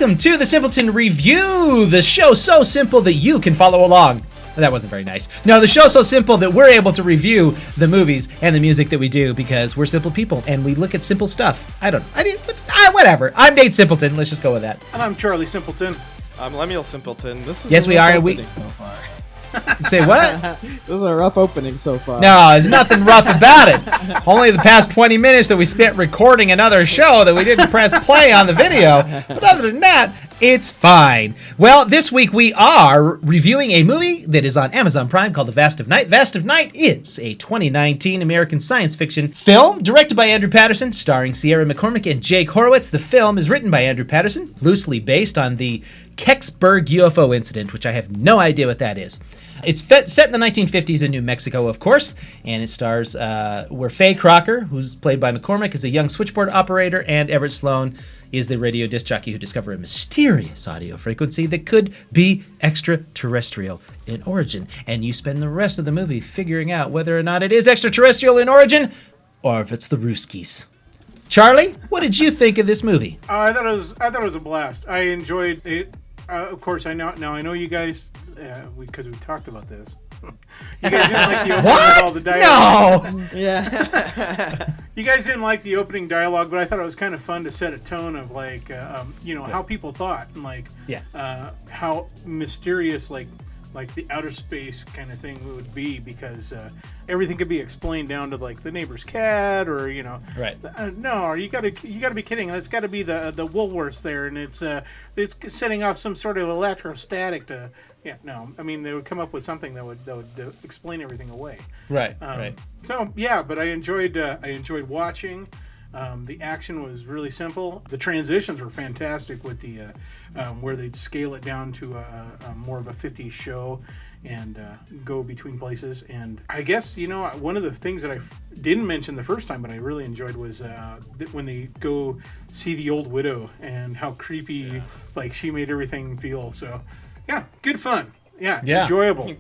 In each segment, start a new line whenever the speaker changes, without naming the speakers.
welcome to the Simpleton Review, the show so simple that you can follow along. That wasn't very nice. No, the show's so simple that we're able to review the movies and the music that we do because we're simple people and we look at simple stuff. Whatever. I'm Nate Simpleton. Let's just go with that.
And I'm Charlie Simpleton.
I'm Lemuel Simpleton. This is
yes, we are.
So far.
Say what?
This is a rough opening so far.
No, there's nothing rough about it. Only the past 20 minutes that we spent recording another show that we didn't press play on the video. But other than that, it's fine. Well, this week we are reviewing a movie that is on Amazon Prime called The Vast of Night. Vast of Night is a 2019 American science fiction film directed by Andrew Patterson, starring Sierra McCormick and Jake Horowitz. The film is written by Andrew Patterson, loosely based on the Kecksburg UFO incident, which I have no idea what that is. It's set in the 1950s in New Mexico, of course, and it stars where Faye Crocker, who's played by McCormick, is a young switchboard operator, and Everett Sloan is the radio disc jockey who discovered a mysterious audio frequency that could be extraterrestrial in origin. And you spend the rest of the movie figuring out whether or not it is extraterrestrial in origin or if it's the Ruskies. Charlie, what did you think of this movie?
I thought it was a blast. I enjoyed it. Of course, I know you guys, because we talked about this. You guys didn't like the opening with all the dialogue.
No!
Yeah.
You guys didn't like the opening dialogue, but I thought it was kind of fun to set a tone of how people thought and how mysterious like the outer space kind of thing would be, because everything could be explained down to like the neighbor's cat or
Right.
No, you gotta be kidding. That's got to be the Woolworths there, and it's setting off some sort of electrostatic to. Yeah, no. I mean, they would come up with something that would explain everything away.
Right. Right.
So yeah, but I enjoyed watching. The action was really simple. The transitions were fantastic with the where they'd scale it down to a more of a 50s show and go between places. And I guess one of the things that I didn't mention the first time, but I really enjoyed was when they go see the old widow and how creepy like she made everything feel. So. Yeah, good fun. Yeah, enjoyable.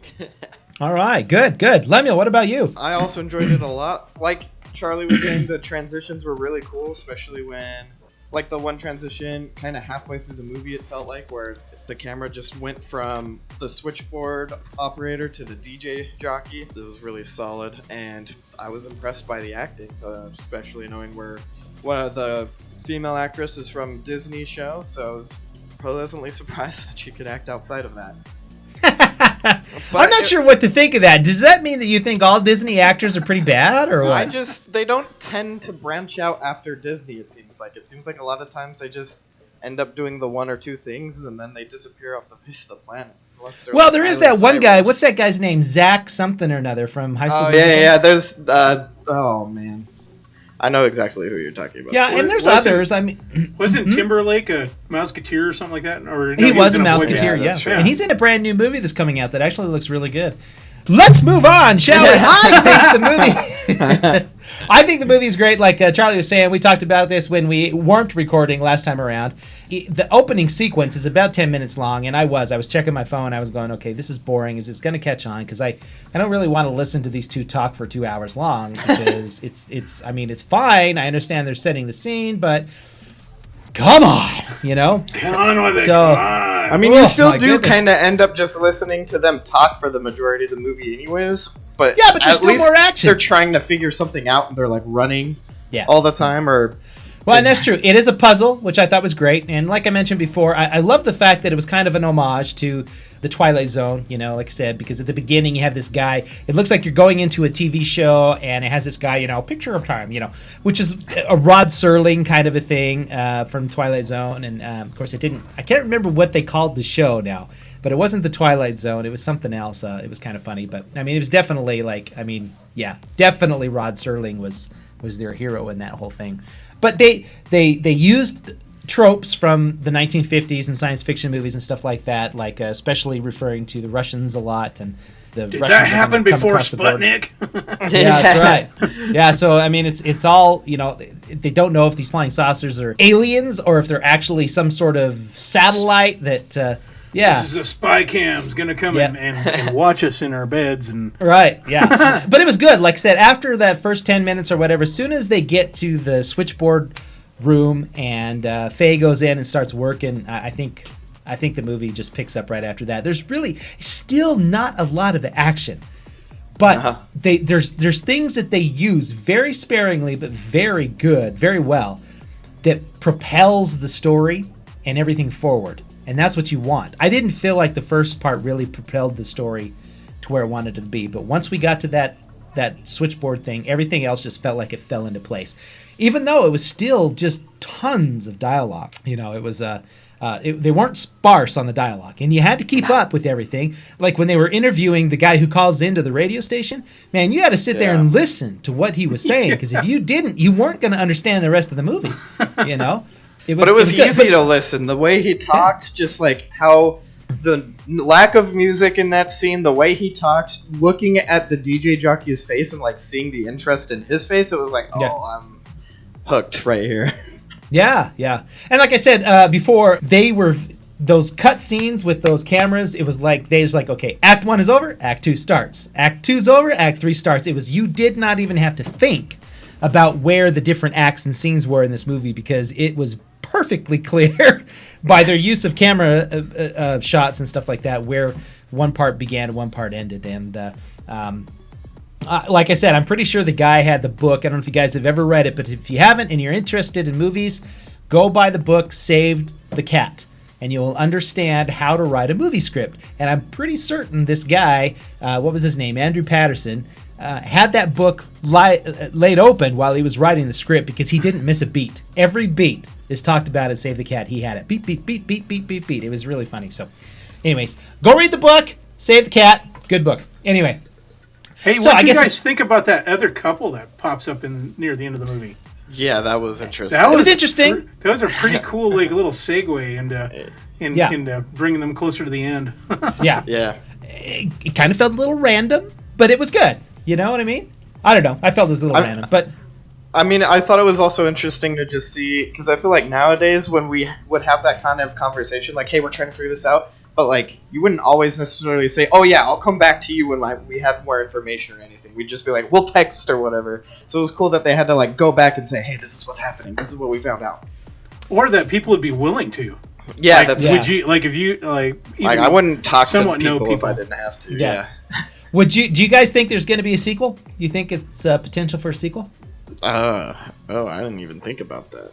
All right, good. Lemuel, what about you?
I also enjoyed it a lot. Like Charlie was saying, the transitions were really cool, especially when, like the one transition kind of halfway through the movie, it felt like, where the camera just went from the switchboard operator to the DJ jockey. It was really solid, and I was impressed by the acting, especially knowing where one of the female actress is from Disney show, so I was pleasantly surprised that she could act outside of that.
I'm not sure what to think of that. Does that mean that you think all Disney actors are pretty bad, or what?
They don't tend to branch out after Disney, it seems like. It seems like a lot of times they just end up doing the one or two things, and then they disappear off the face of the planet.
Well, there is that one guy. What's that guy's name? Zach something or another from High School.
Oh, yeah. There's, oh, man. I know exactly who you're talking about.
Yeah, and there's others. I mean,
wasn't Timberlake a Mouseketeer or something like that? Or
he was a Mouseketeer, yeah. And he's in a brand new movie that's coming out that actually looks really good. Let's move on, shall we? I think the movie is great. Like Charlie was saying, we talked about this when we weren't recording last time around. The opening sequence is about 10 minutes long, and I was checking my phone. I was going, okay, this is boring. Is this going to catch on? Because I don't really want to listen to these two talk for 2 hours long, because it's fine. I understand they're setting the scene, but come on,
Come on with it.
So,
come on.
I mean, you still do kind of end up just listening to them talk for the majority of the movie anyways. But
yeah, but there's still more action.
They're trying to figure something out, and they're like running all the time.
Well, and that's true. It is a puzzle, which I thought was great. And like I mentioned before, I love the fact that it was kind of an homage to the Twilight Zone, like I said, because at the beginning you have this guy. It looks like you're going into a TV show, and it has this guy, picture of time, which is a Rod Serling kind of a thing from Twilight Zone. And of course, I can't remember what they called the show now, but it wasn't the Twilight Zone. It was something else. It was kind of funny, but I mean, it was definitely definitely Rod Serling was their hero in that whole thing. But they used tropes from the 1950s and science fiction movies and stuff like that, like especially referring to the Russians a lot. And the
Did
Russians
that happen before Sputnik?
Yeah, that's right. Yeah, so I mean, it's all, they don't know if these flying saucers are aliens or if they're actually some sort of satellite that. Yeah.
This is a spy cam's going to come and watch us in our beds.
Right, yeah. But it was good. Like I said, after that first 10 minutes or whatever, as soon as they get to the switchboard room, and Faye goes in and starts working. I think the movie just picks up right after that. There's really still not a lot of action, but there's things that they use very sparingly, but very well, that propels the story and everything forward. And that's what you want. I didn't feel like the first part really propelled the story to where it wanted to be, but once we got to that switchboard thing, everything else just felt like it fell into place. Even though it was still just tons of dialogue. It was they weren't sparse on the dialogue, and you had to keep up with everything. Like when they were interviewing the guy who calls into the radio station, man, you had to sit there and listen to what he was saying, because if you didn't, you weren't going to understand the rest of the movie. It was
easy to listen. The way he talked, just like how the lack of music in that scene, the way he talked, looking at the DJ jockey's face and like seeing the interest in his face, it was like, I'm hooked right here.
Yeah. And like I said before, they were those cut scenes with those cameras. It was like they just like, okay, Act 1 is over, Act 2 starts. Act 2's over, Act 3 starts. It was, you did not even have to think about where the different acts and scenes were in this movie, because it was perfectly clear by their use of camera shots and stuff like that where one part began and one part ended. And like I said, I'm pretty sure the guy had the book. I don't know if you guys have ever read it, but if you haven't and you're interested in movies, go buy the book Saved the Cat, and you'll understand how to write a movie script. And I'm pretty certain this guy, what was his name, Andrew Patterson, had that book laid open while he was writing the script, because he didn't miss a beat. Every beat is talked about as Save the Cat. He had it. Beat, beat, beat, beat, beat, beat, beat. It was really funny. So anyways, go read the book, Save the Cat. Good book. Anyway.
Hey, what do you guys think about that other couple that pops up near the end of the movie?
Yeah, that was interesting.
That was interesting.
That was a pretty cool little segue into bringing them closer to the end.
Yeah. It kind of felt a little random, but it was good. You know what I mean? I don't know. I felt it was a little random, but...
I mean, I thought it was also interesting to just see, because I feel like nowadays when we would have that kind of conversation, like, hey, we're trying to figure this out, but like, you wouldn't always necessarily say, oh yeah, I'll come back to you when we have more information or anything. We'd just be like, we'll text or whatever. So it was cool that they had to like go back and say, hey, this is what's happening. This is what we found out.
Or that people would be willing to.
Yeah,
like, would you like if you like?
I wouldn't talk to people if I didn't have to. Yeah.
Do you guys think there's going to be a sequel? Do you think it's potential for a sequel?
I didn't even think about that.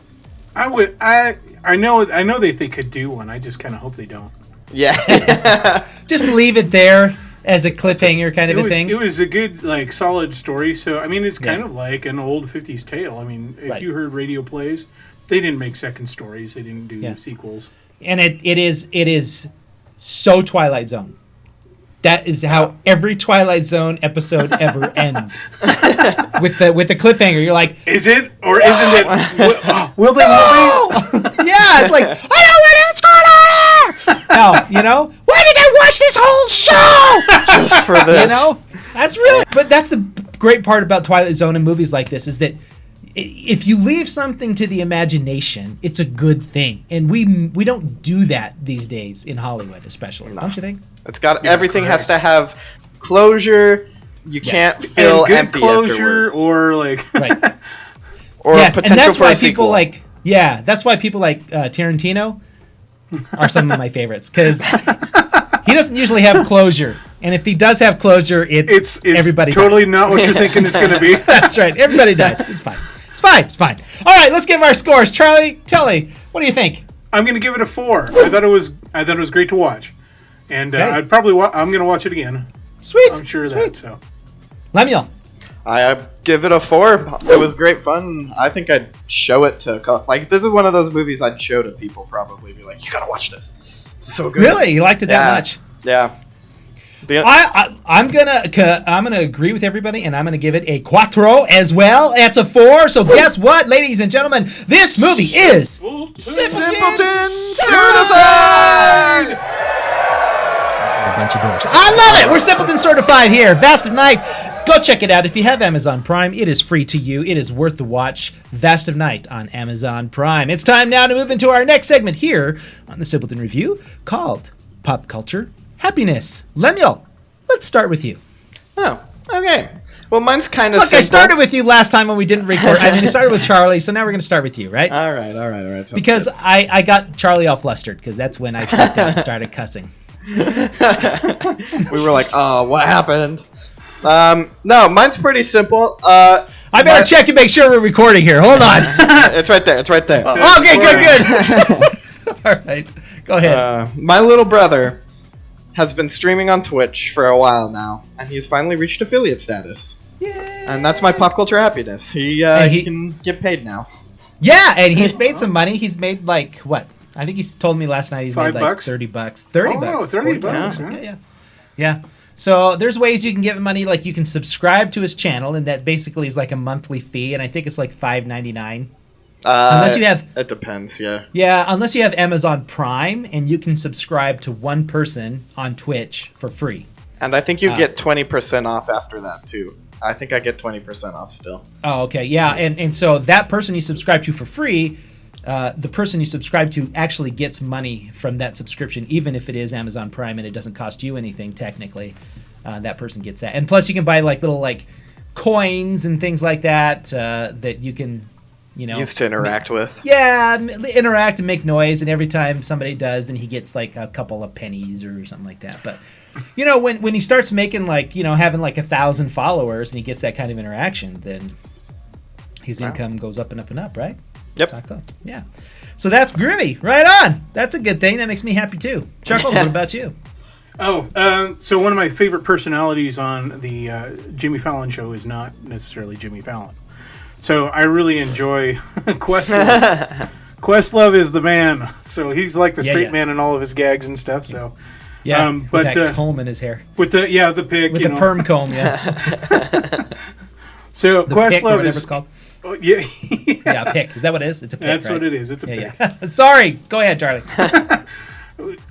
I would. I know they could do one. I just kind of hope they don't.
Yeah.
Just leave it there as a cliffhanger kind of a thing.
It was a good, like, solid story. So I mean, it's kind of like an old '50s tale. I mean, if you heard radio plays, they didn't make second stories. They didn't do sequels. And
it is so Twilight Zone. That is how every Twilight Zone episode ever ends. with the cliffhanger. You're like,
is it or isn't it? Will they?
Yeah, it's like, I know what's going on. No, why did I watch this whole show?
Just for this.
That's really. But that's the great part about Twilight Zone and movies like this, is that if you leave something to the imagination, it's a good thing, and we don't do that these days in Hollywood, especially. Don't you think?
It's got everything has to have closure. You can't feel empty
closure
afterwards.
Or like
or potential
and that's
for
why
a sequel.
That's why people like Tarantino are some of my favorites, because he doesn't usually have closure, and if he does have closure, it's everybody
totally
dies.
not what you're thinking it's going to be.
That's right. Everybody dies. It's fine. It's fine. All right, let's give our scores. Charlie, Telly, what do you think?
I'm going to give it a 4. I thought it was great to watch, and I'm going to watch it again.
Sweet.
I'm sure of that. So,
Lemuel.
I give it a 4. It was great fun. I think I'd show it to this is one of those movies I'd show to people. Probably be like, you gotta watch this. It's so good.
Really, you liked it that much?
Yeah.
I'm gonna agree with everybody, and I'm gonna give it a 4 as well. That's a 4. So guess what, ladies and gentlemen, this movie is Simpleton Certified. A bunch of doors. I love it. We're Simpleton Certified here. Vast of Night. Go check it out if you have Amazon Prime. It is free to you. It is worth the watch. Vast of Night on Amazon Prime. It's time now to move into our next segment here on the Simpleton Review, called Pop Culture Happiness. Lemuel, let's start with you.
Oh, okay. Well, mine's kind of
Look,
simple.
I started with you last time when we didn't record. I mean, I started with Charlie, so now we're going to start with you, right?
All right. Sounds
Because
good.
I got Charlie all flustered because that's when I freaked out and started cussing.
We were like, oh, what happened? No, mine's pretty simple.
I better check and make sure we're recording here. Hold on.
It's right there.
Okay, good. All right, go ahead.
My little brother has been streaming on Twitch for a while now, and he's finally reached affiliate status.
Yay.
And that's my pop culture happiness. He can get paid now.
Yeah, and he's made some money. He's made like what? I think he's told me last night he's made like
$5?
$30. 30 bucks.
30
40
bucks.
Yeah. So there's ways you can give him money. Like you can subscribe to his channel, and that basically is like a monthly fee, and I think it's like $5.99. Unless you have,
it depends. Yeah.
yeah, unless you have Amazon Prime, and you can subscribe to one person on Twitch for free.
And I think you get 20% off after that too. I think I get 20% off still.
Oh, okay, yeah, and so that person you subscribe to for free, the person you subscribe to actually gets money from that subscription, even if it is Amazon Prime and it doesn't cost you anything technically. That person gets that, and plus you can buy like little like coins and things like that that you can,
Used to interact with.
Yeah, interact and make noise, and every time somebody does, then he gets like a couple of pennies or something like that. But when he starts making like having like 1,000 followers and he gets that kind of interaction, then his income goes up and up and up, right?
Yep.
Yeah. So that's groovy. Right on. That's a good thing. That makes me happy too. Chuckles, what about you?
Oh, so one of my favorite personalities on the Jimmy Fallon show is not necessarily Jimmy Fallon. So I really enjoy Questlove. Questlove is the man. So he's like the straight man in all of his gags and stuff. So
yeah,
but
with that comb in his hair,
with the pick,
with the perm comb, yeah.
So
the
Questlove
pick, or whatever
is
it's called.
Oh, yeah,
yeah, pick. Is that what it is? It's a pick.
That's
right?
what it is. It's a pick.
Yeah. Sorry. Go ahead, Charlie.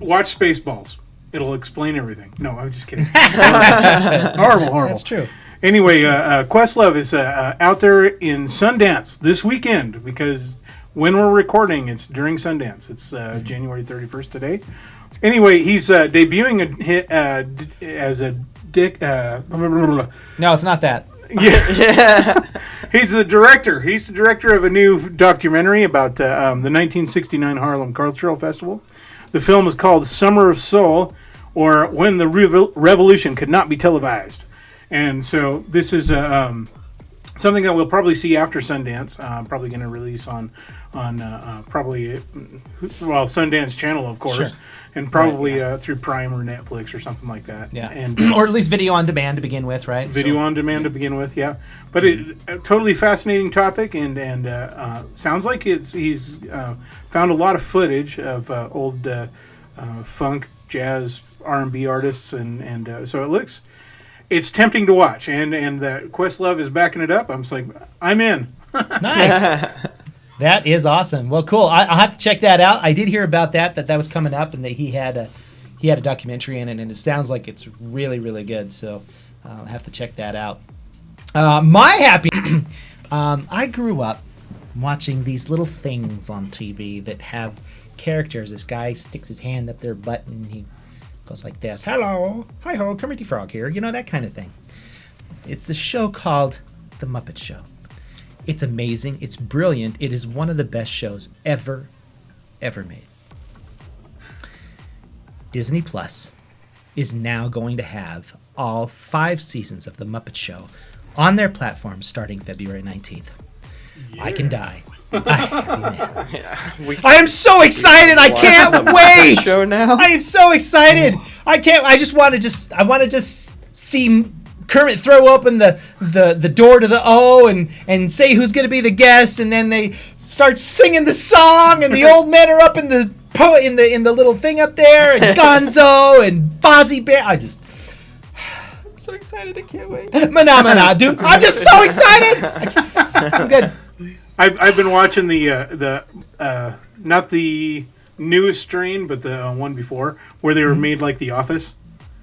Watch Spaceballs. It'll explain everything. No, I'm just kidding. Horrible.
That's true.
Anyway, Questlove is out there in Sundance this weekend because when we're recording, it's during Sundance. It's January 31st today. Anyway, he's debuting as a dick.
No, it's not that.
Yeah. He's the director. He's the director of a new documentary about the 1969 Harlem Cultural Festival. The film is called Summer of Soul, or When the Revolution Could Not Be Televised. And so this is something that we'll probably see after Sundance. Probably going to release on Sundance Channel, of course,
sure.
And probably through Prime or Netflix or something like that.
Yeah,
and
or at least video on demand to begin with, right?
Video on demand to begin with, yeah. But a totally fascinating topic, and sounds like he's found a lot of footage of old funk, jazz, R&B artists, and so it's tempting to watch, and Questlove is backing it up. I'm just like, I'm in.
Nice. That is awesome. Well, cool. I'll have to check that out. I did hear about that was coming up, and that he had a documentary in it, and it sounds like it's really, really good. So I'll have to check that out. My happy. I grew up watching these little things on TV that have characters. This guy sticks his hand up their butt, and he goes like this: "Hello, hi ho, Kermit Frog here." That kind of thing. It's the show called The Muppet Show. It's amazing. It's brilliant. It is one of the best shows ever made. Disney Plus is now going to have all 5 seasons of The Muppet Show on their platform starting February 19th. Yeah. I can die. I am so excited. I can't wait.
Show now?
I am so excited. I want to just see Kermit throw open the door to the O and say who's going to be the guest, and then they start singing the song, and the old men are up in the little thing up there, and Gonzo and Fozzie Bear. I'm so excited. I can't wait. Mana, dude. I'm just so excited. I'm good.
I've been watching the not the newest strain, but the one before where they were made like The Office.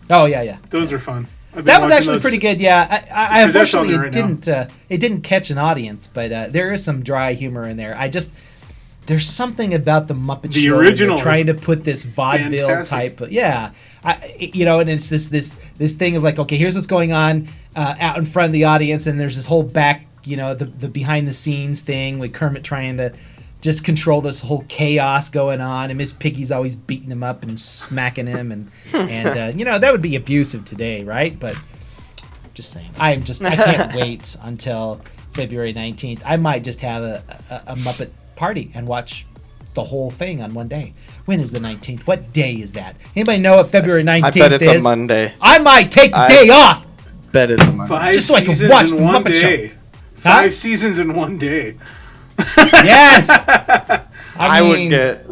Oh yeah.
Those are fun.
That was actually pretty good. Yeah, I unfortunately
it
didn't catch an audience, but there is some dry humor in there. there's something about the Muppet
The
Show.
original
They're trying
is
to put this vaudeville
fantastic.
type. Yeah, and it's this thing of like, okay, here's what's going on out in front of the audience, and there's this whole back, the behind the scenes thing with Kermit trying to just control this whole chaos going on, and Miss Piggy's always beating him up and smacking him, and that would be abusive today, right? But just saying, I can't wait until February 19th. I might just have a Muppet party and watch the whole thing on one day. When is the 19th? What day is that? Anybody know what February 19th is?
I bet it's a Monday.
I might take the day off.
Bet it's a Monday.
5
Just so I can
seasons
watch
in
the
one
Muppet
day.
Show.
5 seasons in one day.
Yes.
I would get.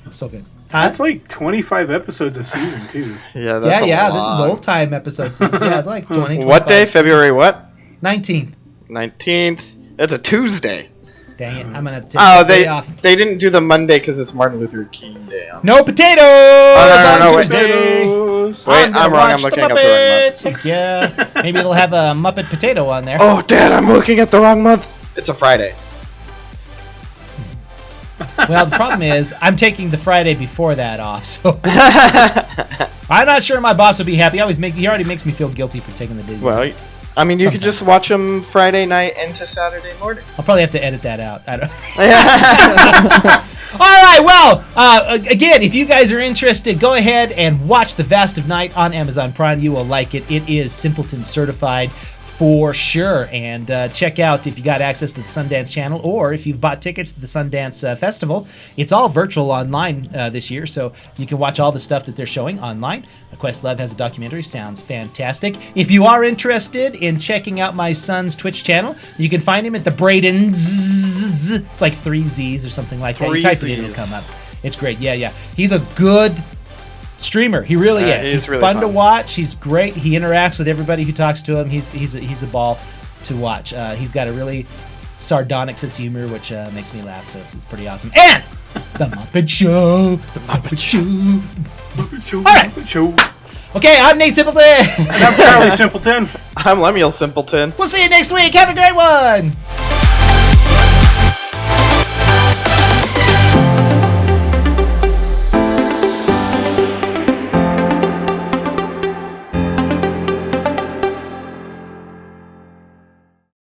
So good.
That's like 25 episodes a season, too.
Yeah, that's a
This
lot.
is old time episodes. Yeah, it's like 20.
What day?
25.
February what?
19th.
19th. It's a Tuesday.
Dang it! I'm gonna take
Oh,
the day off.
they didn't do the Monday because it's Martin Luther King Day.
No potatoes
no,
on
wait.
Tuesday.
Potatoes.
Wait,
gonna
I'm wrong. I'm
watch
looking
the
up the wrong month.
Muppets. Heck yeah. Maybe they'll have a Muppet potato on there.
Oh, Dad, I'm looking at the wrong month. It's a Friday.
Well, the problem is I'm taking the Friday before that off, so I'm not sure my boss would be happy. He already makes me feel guilty for taking the days off.
Well, I mean, you could
Sometimes.
just watch them Friday night into Saturday morning.
I'll probably have to edit that out. I don't. All right. Well, again, if you guys are interested, go ahead and watch The Vast of Night on Amazon Prime. You will like it. It is Simpleton certified for sure. And check out if you got access to the Sundance Channel, or if you've bought tickets to the Sundance Festival. It's all virtual online this year, so you can watch all the stuff that they're showing online. Questlove has a documentary. Sounds fantastic. If you are interested in checking out my son's Twitch channel, you can find him at the Braden's. It's like 3 Z's or something like that. You type it in, it'll come up. It's great. Yeah. He's a good streamer. He really is. He's
really
fun to watch. He's great. He interacts with everybody who talks to him. He's a ball to watch. He's got a really sardonic sense of humor, which makes me laugh. So it's pretty awesome. And the Muppet Show. The Muppet Show.
Show,
All right.
show.
Okay, I'm Nate Simpleton.
And I'm Charlie Simpleton.
I'm Lemuel Simpleton.
We'll see you next week. Have a great one.